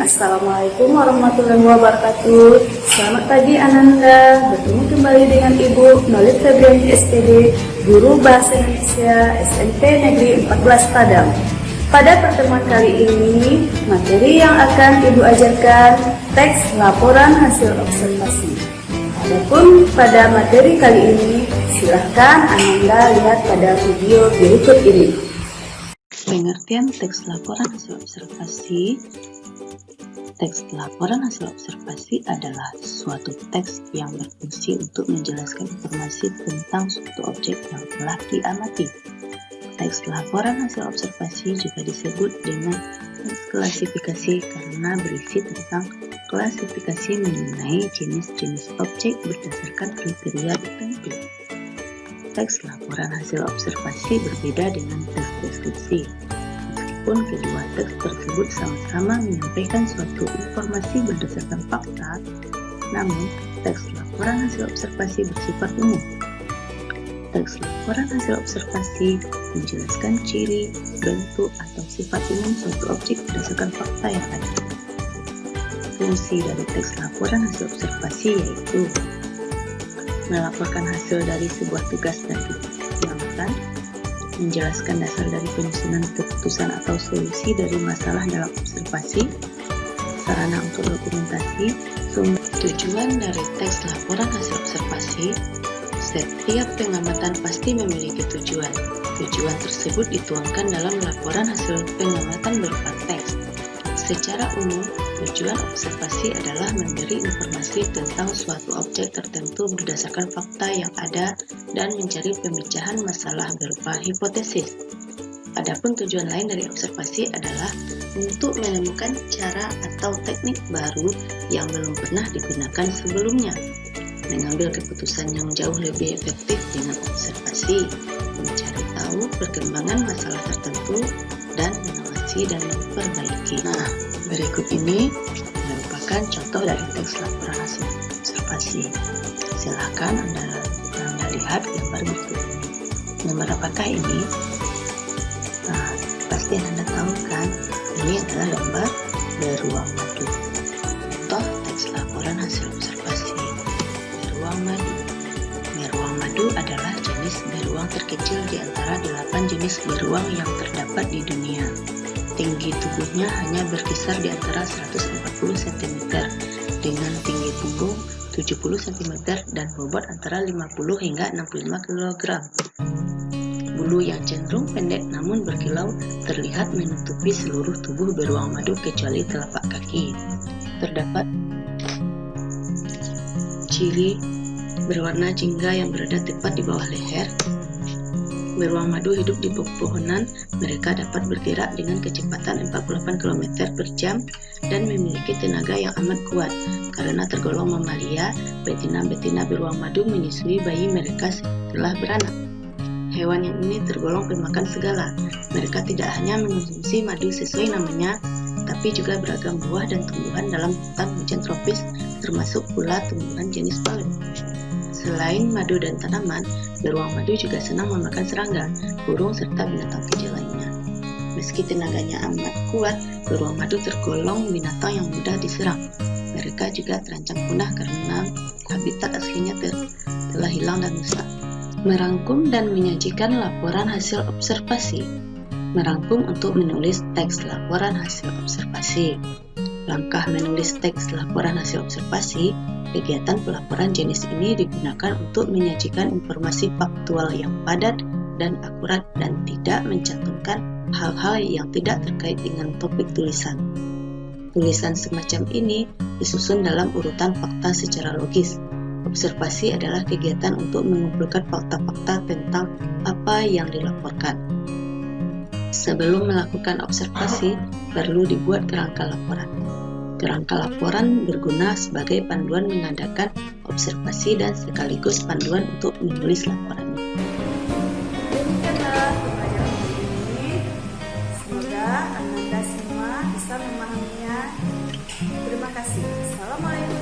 Assalamualaikum warahmatullahi wabarakatuh. Selamat pagi Ananda, bertemu kembali dengan Ibu Nolid Febriani SPD, Guru Bahasa Indonesia SMP Negeri 14 Padang. Pada pertemuan kali ini, materi yang akan Ibu ajarkan teks laporan hasil observasi. Adapun pada materi kali ini, silahkan Ananda lihat pada video berikut ini. Pengertian teks laporan hasil observasi. Teks laporan hasil observasi adalah suatu teks yang berfungsi untuk menjelaskan informasi tentang suatu objek yang telah diamati. Teks laporan hasil observasi juga disebut dengan teks klasifikasi karena berisi tentang klasifikasi mengenai jenis-jenis objek berdasarkan kriteria tertentu. Teks laporan hasil observasi berbeda dengan teks deskripsi. Meskipun kedua teks tersebut sama-sama menyampaikan suatu informasi berdasarkan fakta, namun teks laporan hasil observasi bersifat umum. Teks laporan hasil observasi menjelaskan ciri, bentuk, atau sifat umum suatu objek berdasarkan fakta yang ada. Fungsi dari teks laporan hasil observasi yaitu melaporkan hasil dari sebuah tugas dan pengamatan, menjelaskan dasar dari penyusunan keputusan atau solusi dari masalah dalam observasi, sarana untuk dokumentasi, sumber. Tujuan dari teks laporan hasil observasi. Setiap pengamatan pasti memiliki tujuan. Tujuan tersebut dituangkan dalam laporan hasil pengamatan berupa teks. Secara umum, tujuan observasi adalah memberi informasi tentang suatu objek tertentu berdasarkan fakta yang ada dan mencari pemecahan masalah berupa hipotesis. Adapun tujuan lain dari observasi adalah untuk menemukan cara atau teknik baru yang belum pernah digunakan sebelumnya, mengambil keputusan yang jauh lebih efektif dengan observasi, mencari tahu perkembangan masalah tertentu, dan mengawasi dan memperbaiki. Nah, berikut ini merupakan contoh dari teks laporan hasil observasi. Silahkan Anda lihat gambar berikut ini. Gambar apakah ini? Nah, pasti Anda tahu kan, ini adalah gambar beruang madu. Contoh teks laporan hasil observasi. Beruang madu. Beruang madu adalah jenis beruang terkecil di antara 8 jenis beruang yang terdapat di dunia. Tinggi tubuhnya hanya berkisar di antara 140 cm dengan tinggi punggung 70 cm dan bobot antara 50 hingga 65 kg. Bulu yang cenderung pendek namun berkilau terlihat menutupi seluruh tubuh beruang madu kecuali telapak kaki. Terdapat ciri berwarna jingga yang berada tepat di bawah leher. Beruang madu hidup di pepohonan. Mereka dapat bergerak dengan kecepatan 48 km per jam dan memiliki tenaga yang amat kuat. Karena tergolong mamalia, betina-betina beruang madu menyusui bayi mereka setelah beranak. Hewan yang ini tergolong pemakan segala. Mereka tidak hanya mengonsumsi madu sesuai namanya, tapi juga beragam buah dan tumbuhan dalam hutan hujan tropis, termasuk pula tumbuhan jenis palem. Selain madu dan tanaman, beruang madu juga senang memakan serangga, burung, serta binatang kecil lainnya. Meski tenaganya amat kuat, beruang madu tergolong binatang yang mudah diserang. Mereka juga terancam punah karena habitat aslinya telah hilang dan rusak. Merangkum dan menyajikan laporan hasil observasi. Merangkum untuk menulis teks laporan hasil observasi. Langkah menulis teks laporan hasil observasi. Kegiatan pelaporan jenis ini digunakan untuk menyajikan informasi faktual yang padat dan akurat dan tidak mencantumkan hal-hal yang tidak terkait dengan topik tulisan. Tulisan semacam ini disusun dalam urutan fakta secara logis. Observasi adalah kegiatan untuk mengumpulkan fakta-fakta tentang apa yang dilaporkan. Sebelum melakukan observasi, perlu dibuat kerangka laporan. Kerangka laporan berguna sebagai panduan mengadakan observasi dan sekaligus panduan untuk menulis laporannya. Demikianlah pembelajaran ini. Semoga Anda semua bisa memahaminya. Terima kasih. Assalamualaikum.